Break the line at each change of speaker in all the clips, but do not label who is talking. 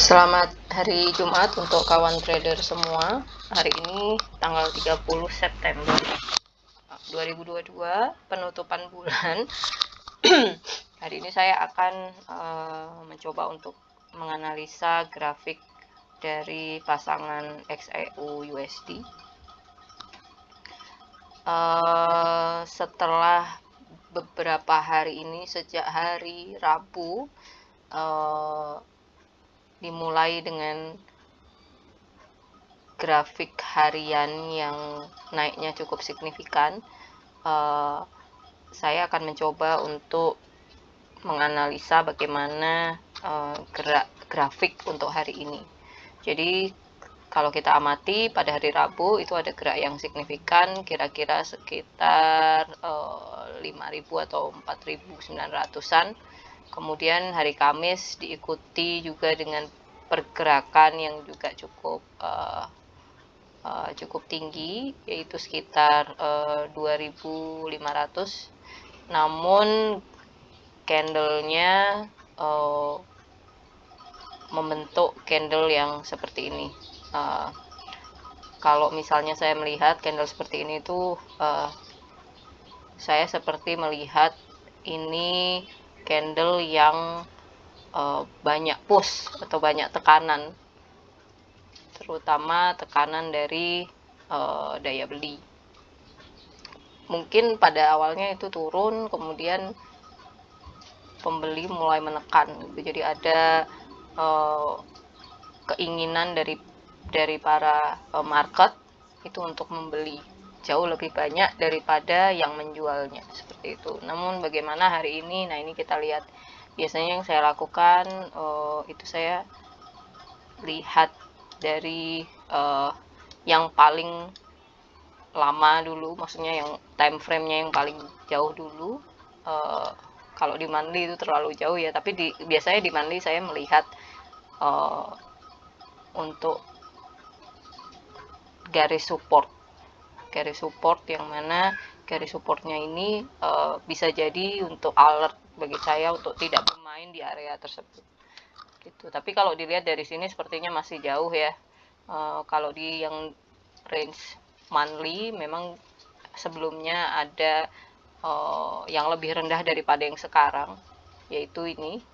Selamat hari Jumat untuk kawan trader semua. Hari ini tanggal 30 September 2022, penutupan bulan. Hari ini saya akan mencoba untuk menganalisa grafik dari pasangan XEU USD. Setelah beberapa hari ini, sejak hari Rabu, dimulai dengan grafik harian yang naiknya cukup signifikan. Saya akan mencoba untuk menganalisa bagaimana gerak grafik untuk hari ini. Jadi kalau kita amati pada hari Rabu itu ada gerak yang signifikan, kira-kira sekitar 5.000 atau 4.900-an. Kemudian hari Kamis diikuti juga dengan pergerakan yang juga cukup tinggi, yaitu sekitar 2.500. Namun candlenya membentuk candle yang seperti ini. Kalau misalnya saya melihat candle seperti ini tuh saya seperti melihat ini candle yang banyak push atau banyak tekanan, terutama tekanan dari daya beli. Mungkin pada awalnya itu turun, kemudian pembeli mulai menekan gitu. Jadi ada keinginan dari para market itu untuk membeli jauh lebih banyak daripada yang menjualnya, seperti itu. Namun bagaimana hari ini? Nah, ini kita lihat. Biasanya yang saya lakukan itu saya lihat dari yang paling lama dulu, maksudnya yang time frame-nya yang paling jauh dulu. Kalau di monthly itu terlalu jauh ya, tapi biasanya di monthly saya melihat untuk garis support yang mana garis supportnya ini bisa jadi untuk alert bagi saya untuk tidak bermain di area tersebut gitu. Tapi kalau dilihat dari sini sepertinya masih jauh ya. Kalau di yang range monthly memang sebelumnya ada yang lebih rendah daripada yang sekarang, yaitu ini.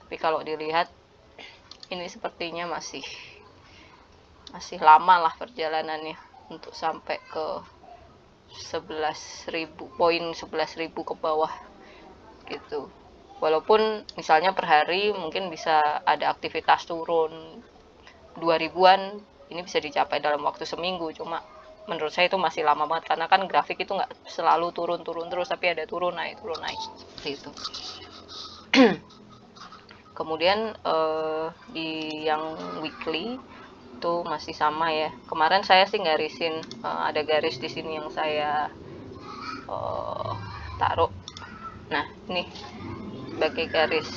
Tapi kalau dilihat ini sepertinya masih lama lah perjalanannya untuk sampai ke 11.000 poin, 11.000 ke bawah gitu. Walaupun misalnya per hari mungkin bisa ada aktivitas turun 2.000-an, ini bisa dicapai dalam waktu seminggu. Cuma menurut saya itu masih lama banget, karena kan grafik itu nggak selalu turun terus, tapi ada turun naik seperti itu. Kemudian di yang weekly itu masih sama ya. Kemarin saya sih garisin, ada garis di sini yang saya taruh. Nah, ini sebagai garis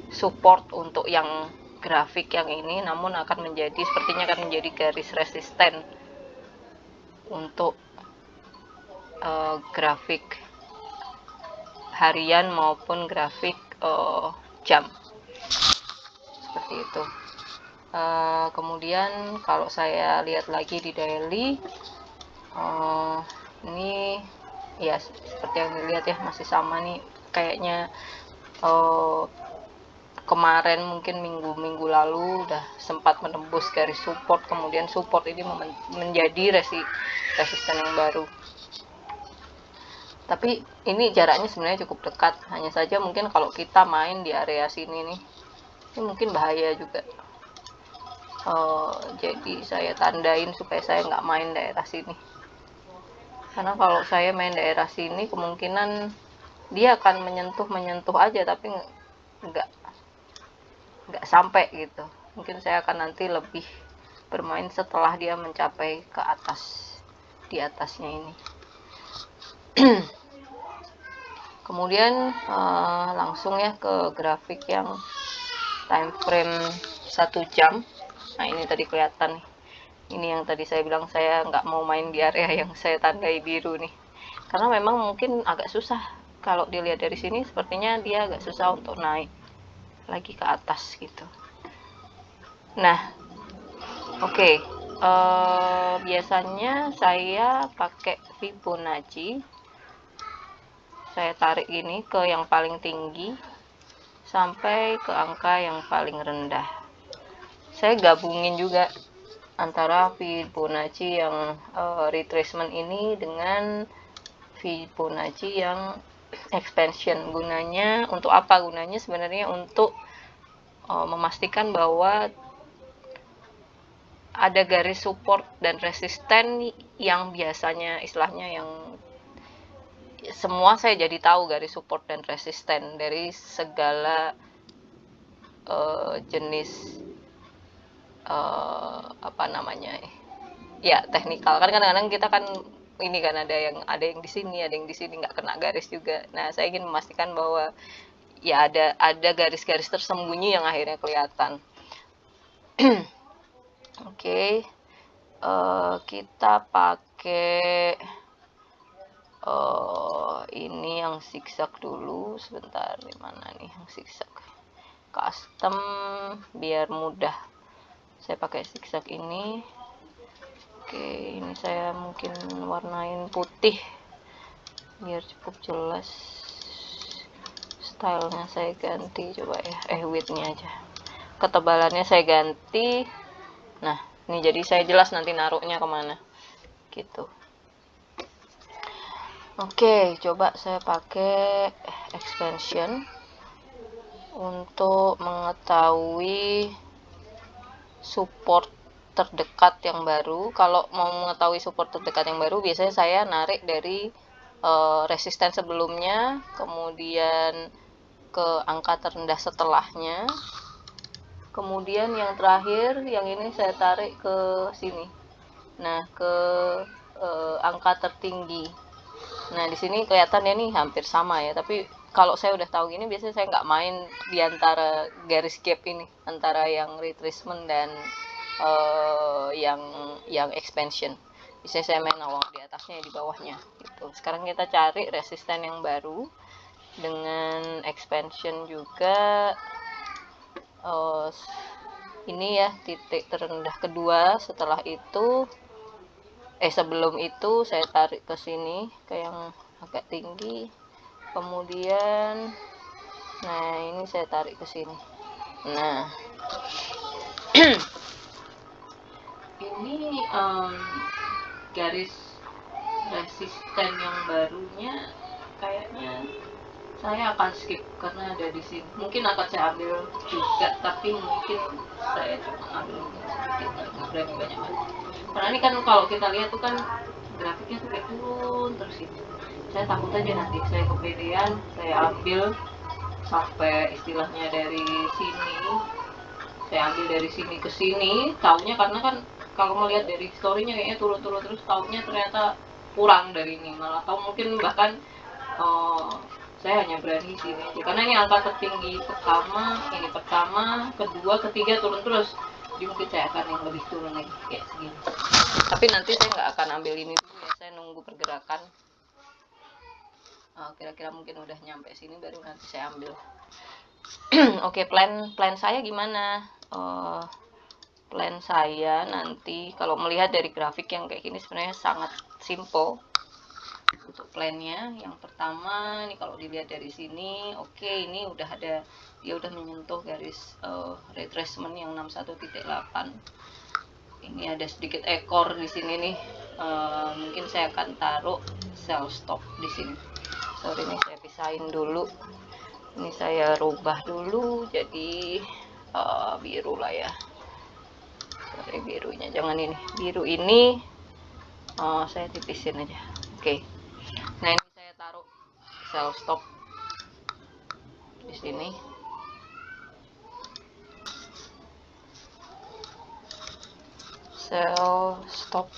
support untuk yang grafik yang ini, namun sepertinya akan menjadi garis resisten untuk grafik harian maupun grafik jam, seperti itu. Kemudian kalau saya lihat lagi di daily, ini ya seperti yang dilihat ya, masih sama nih kayaknya. Kemarin mungkin minggu lalu udah sempat menembus garis support, kemudian support ini menjadi resisten yang baru. Tapi ini jaraknya sebenarnya cukup dekat, hanya saja mungkin kalau kita main di area sini nih, ini mungkin bahaya juga. Jadi saya tandain supaya saya nggak main daerah sini, karena kalau saya main daerah sini kemungkinan dia akan menyentuh aja, tapi nggak sampai gitu. Mungkin saya akan nanti lebih bermain setelah dia mencapai ke atas, di atasnya ini. Kemudian langsung ya ke grafik yang time frame 1 jam. Nah, ini tadi kelihatan nih. Ini yang tadi saya bilang saya nggak mau main di area yang saya tandai biru nih, karena memang mungkin agak susah. Kalau dilihat dari sini sepertinya dia agak susah untuk naik, lagi ke atas gitu. Nah, oke. Biasanya saya pakai Fibonacci. Saya tarik ini ke yang paling tinggi sampai ke angka yang paling rendah. Saya gabungin juga antara Fibonacci yang retracement ini dengan Fibonacci yang expansion. Gunanya untuk apa? Gunanya sebenarnya untuk memastikan bahwa ada garis support dan resisten yang biasanya istilahnya yang semua saya jadi tahu garis support dan resisten dari segala jenis apa namanya ya teknikal. Kan kadang-kadang kita kan ini kan ada yang di sini, ada yang di sini nggak kena garis juga. Nah, saya ingin memastikan bahwa ya ada garis-garis tersembunyi yang akhirnya kelihatan. Oke, kita pakai ini yang zigzag dulu sebentar. Di mana nih yang zigzag? Custom biar mudah. Saya pakai zigzag ini. Oke, ini saya mungkin warnain putih biar cukup jelas. Stylenya saya ganti coba ya, widthnya aja, ketebalannya saya ganti. Nah, ini jadi saya jelas nanti naruhnya kemana gitu. Oke, coba saya pakai expansion untuk mengetahui support terdekat yang baru. Kalau mau mengetahui support terdekat yang baru, biasanya saya narik dari resisten sebelumnya, kemudian ke angka terendah setelahnya, kemudian yang terakhir yang ini saya tarik ke sini. Nah, ke angka tertinggi. Nah, di sini kelihatannya nih hampir sama ya, tapi kalau saya udah tahu gini biasanya saya nggak main di antara garis gap ini antara yang retracement dan yang expansion. Biasanya saya main awal di atasnya, di bawahnya gitu. Sekarang kita cari resisten yang baru dengan expansion juga. Ini ya titik terendah kedua. Setelah itu sebelum itu saya tarik ke sini ke yang agak tinggi, kemudian nah ini saya tarik ke sini. Nah ini garis resisten yang barunya kayaknya saya akan skip karena ada di sini. Mungkin akan saya ambil juga, tapi mungkin saya cuma ambil sedikit karena berani banyak banget. Karena ini kan kalau kita lihat tuh kan grafiknya tuh kayak turun terus itu. Saya takut aja nanti saya kepedean, saya ambil sampai istilahnya dari sini, saya ambil dari sini ke sini, taunya karena kan kalau melihat dari storynya kayaknya turun-turun terus, taunya ternyata kurang dari ini, malah atau mungkin bahkan saya hanya berani sini aja karena ini angka tertinggi pertama, ini pertama, kedua, ketiga turun terus. Jadi mungkin saya akan yang lebih turun lagi kayak segini. Tapi nanti saya nggak akan ambil ini dulu ya, saya nunggu pergerakan. Kira-kira mungkin udah nyampe sini baru nanti saya ambil. Oke, plan saya gimana? Plan saya nanti kalau melihat dari grafik yang kayak gini sebenarnya sangat simple. Untuk plannya yang pertama ini kalau dilihat dari sini, oke, ini udah ada, dia udah menyentuh garis retracement yang 61.8. Ini ada sedikit ekor di sini nih. Mungkin saya akan taruh sell stop di sini. Sorry nih, saya pisahin dulu. Ini saya rubah dulu jadi biru lah ya. Sorry, birunya jangan ini. Biru ini saya tipisin aja. Oke. Nah, ini saya taruh sell stop di sini. Sell stop.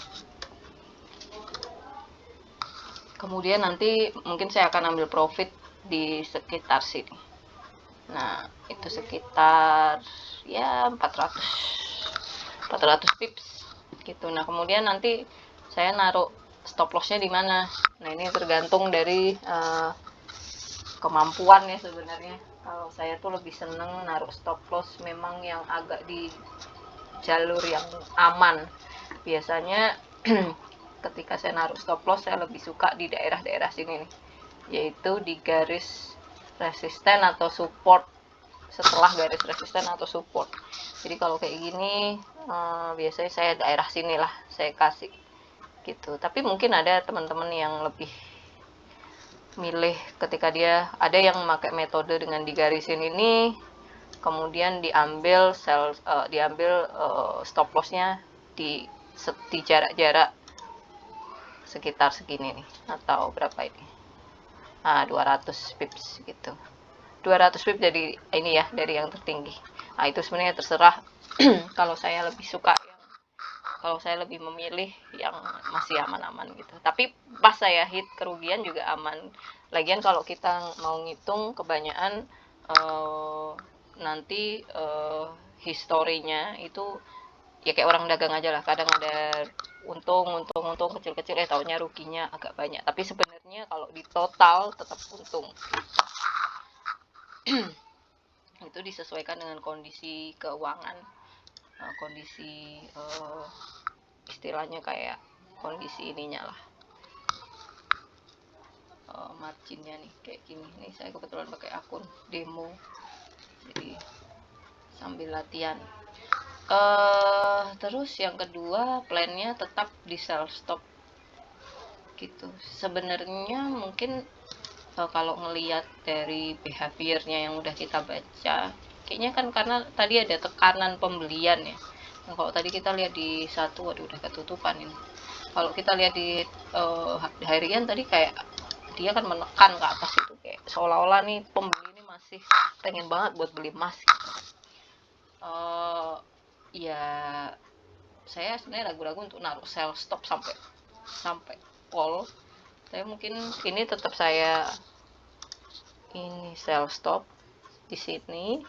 Kemudian nanti mungkin saya akan ambil profit di sekitar sini. Nah, itu sekitar ya 400 pips gitu. Nah, kemudian nanti saya naruh stop lossnya di mana. Nah, ini tergantung dari kemampuan ya sebenarnya. Kalau saya tuh lebih seneng naruh stop loss memang yang agak di jalur yang aman. Biasanya ketika saya naruh stop loss saya lebih suka di daerah-daerah sini nih, yaitu di garis resisten atau support, setelah garis resisten atau support. Jadi kalau kayak gini biasanya saya daerah sini lah saya kasih gitu. Tapi mungkin ada teman-teman yang lebih milih ketika dia ada yang memakai metode dengan digarisin ini, kemudian diambil stop lossnya di jarak-jarak sekitar segini nih, atau berapa ini, 200 pips gitu. 200 pips dari ini ya, dari yang tertinggi. Nah itu sebenarnya terserah. Kalau saya lebih memilih yang masih aman-aman gitu. Tapi pas saya hit kerugian juga aman. Lagian kalau kita mau ngitung kebanyakan nanti historinya itu ya kayak orang dagang aja lah. Kadang ada untung kecil-kecil, taunya ruginya agak banyak. Tapi sebenarnya kalau di total tetap untung. Itu disesuaikan dengan kondisi keuangan, kondisi istilahnya kayak kondisi ininya lah, marginnya nih kayak gini nih. Saya kebetulan pakai akun demo jadi sambil latihan. Terus yang kedua, plannya tetap di sell stop gitu. Sebenarnya mungkin kalau ngelihat dari behaviornya yang udah kita baca, kayaknya kan karena tadi ada tekanan pembelian ya. Nah, kalau tadi kita lihat di satu, waduh udah ketutupan ini. Kalau kita lihat di harian tadi kayak dia kan menekan ke atas itu, kayak seolah-olah nih pembeli ini masih pengen banget buat beli emas gitu. Ya saya sebenarnya ragu-ragu untuk naruh sell stop sampai call. Saya mungkin ini tetap saya ini sell stop di sini.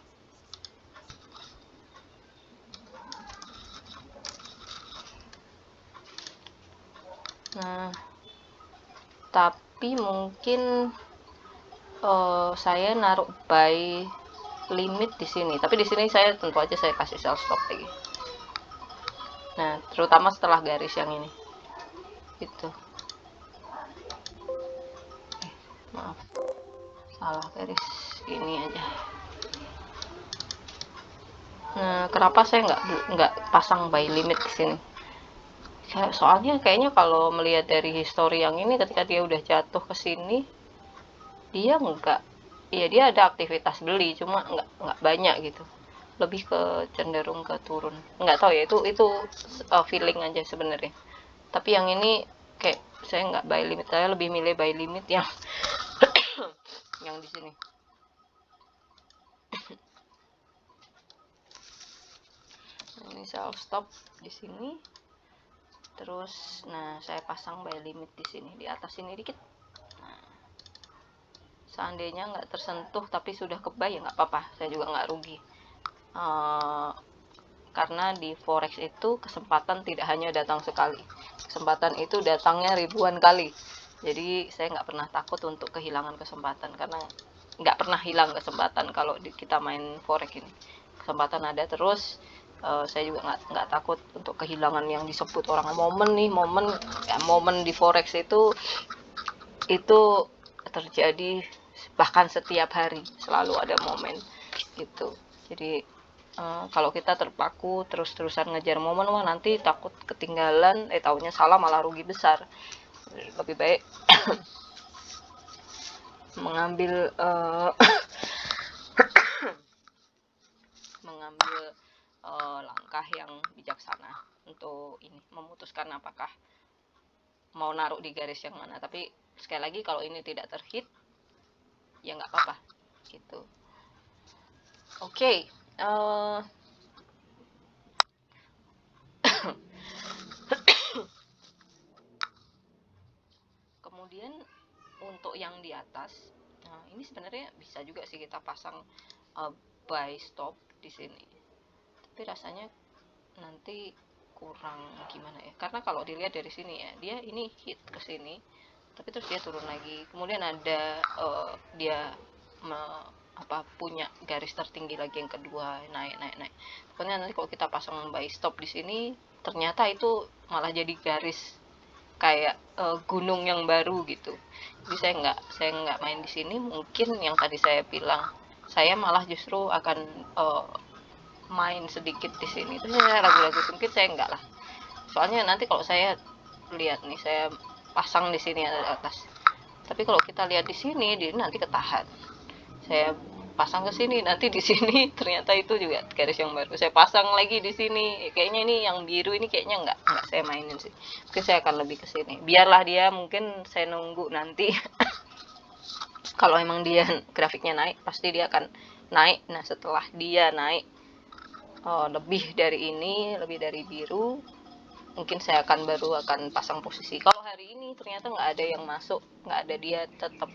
Nah, tapi mungkin saya naruh buy limit di sini. Tapi di sini saya tentu aja saya kasih sell stop lagi. Nah, terutama setelah garis yang ini. Gitu. Maaf. Salah garis ini aja. Nah, kenapa saya nggak pasang buy limit di sini? Soalnya kayaknya kalau melihat dari history yang ini, ketika dia udah jatuh ke sini, dia dia ada aktivitas beli, cuma nggak banyak gitu, lebih ke cenderung ke turun. Nggak tahu ya, itu feeling aja sebenarnya. Tapi yang ini kayak saya nggak buy limit, saya lebih milih buy limit yang yang di sini. Ini sell stop di sini. Terus nah saya pasang buy limit di sini, di atas sini dikit. Nah, seandainya nggak tersentuh tapi sudah ke buy ya nggak apa-apa, saya juga nggak rugi. Karena di forex itu kesempatan tidak hanya datang sekali, kesempatan itu datangnya ribuan kali. Jadi saya nggak pernah takut untuk kehilangan kesempatan, karena nggak pernah hilang kesempatan kalau kita main forex ini. Kesempatan ada terus. Saya juga nggak takut untuk kehilangan yang disebut orang momen di forex itu terjadi bahkan setiap hari, selalu ada momen gitu. Jadi kalau kita terpaku terus-terusan ngejar momen, wah nanti takut ketinggalan, taunya salah malah rugi besar. Lebih baik mengambil langkah yang bijaksana untuk ini memutuskan apakah mau naruh di garis yang mana. Tapi sekali lagi, kalau ini tidak terhit ya nggak apa-apa gitu. Oke. Kemudian untuk yang di atas, nah ini sebenarnya bisa juga sih kita pasang buy stop di sini. Tapi rasanya nanti kurang gimana ya, karena kalau dilihat dari sini ya, dia ini hit ke sini, tapi terus dia turun lagi. Kemudian ada dia punya garis tertinggi lagi yang kedua, naik. Pokoknya nanti kalau kita pasang buy stop di sini, ternyata itu malah jadi garis kayak gunung yang baru gitu. Jadi saya nggak main di sini. Mungkin yang tadi saya bilang, saya malah justru akan main sedikit di sini. Terus saya ragu-ragu, mungkin saya enggak lah. Soalnya nanti kalau saya lihat nih, saya pasang di sini ada atas. Tapi kalau kita lihat di sini, dia nanti ketahan. Saya pasang ke sini, nanti di sini ternyata itu juga garis yang baru. Saya pasang lagi di sini, kayaknya ini yang biru ini kayaknya enggak saya mainin sih. Mungkin saya akan lebih ke sini. Biarlah dia, mungkin saya nunggu nanti. Kalau emang dia grafiknya naik, pasti dia akan naik. Nah, setelah dia naik lebih dari ini, lebih dari biru, mungkin saya baru akan pasang posisi. Kalau hari ini ternyata nggak ada yang masuk, nggak ada, dia tetap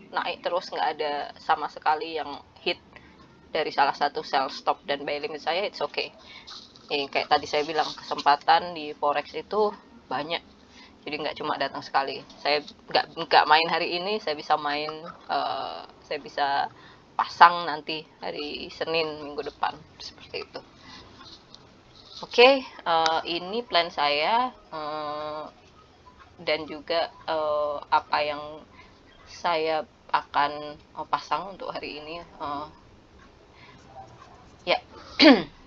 naik terus, nggak ada sama sekali yang hit dari salah satu sell stop dan buy limit saya, it's okay. Kayak tadi saya bilang, kesempatan di forex itu banyak, jadi nggak cuma datang sekali. Saya nggak main hari ini, saya bisa main, saya bisa pasang nanti hari Senin minggu depan, seperti itu. Oke, ini plan saya, dan juga apa yang saya akan pasang untuk hari ini. Ya,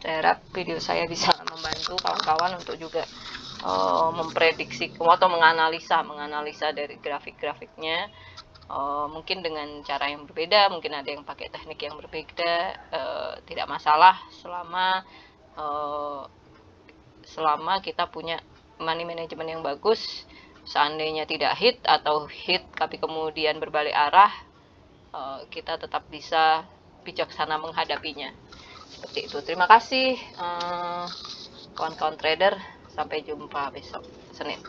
saya harap video saya bisa membantu kawan-kawan untuk juga memprediksi atau menganalisa dari grafik-grafiknya. Mungkin dengan cara yang berbeda, mungkin ada yang pakai teknik yang berbeda, tidak masalah selama kita punya money management yang bagus. Seandainya tidak hit atau hit tapi kemudian berbalik arah, kita tetap bisa bijaksana menghadapinya. Seperti itu. Terima kasih kawan-kawan trader. Sampai jumpa besok Senin.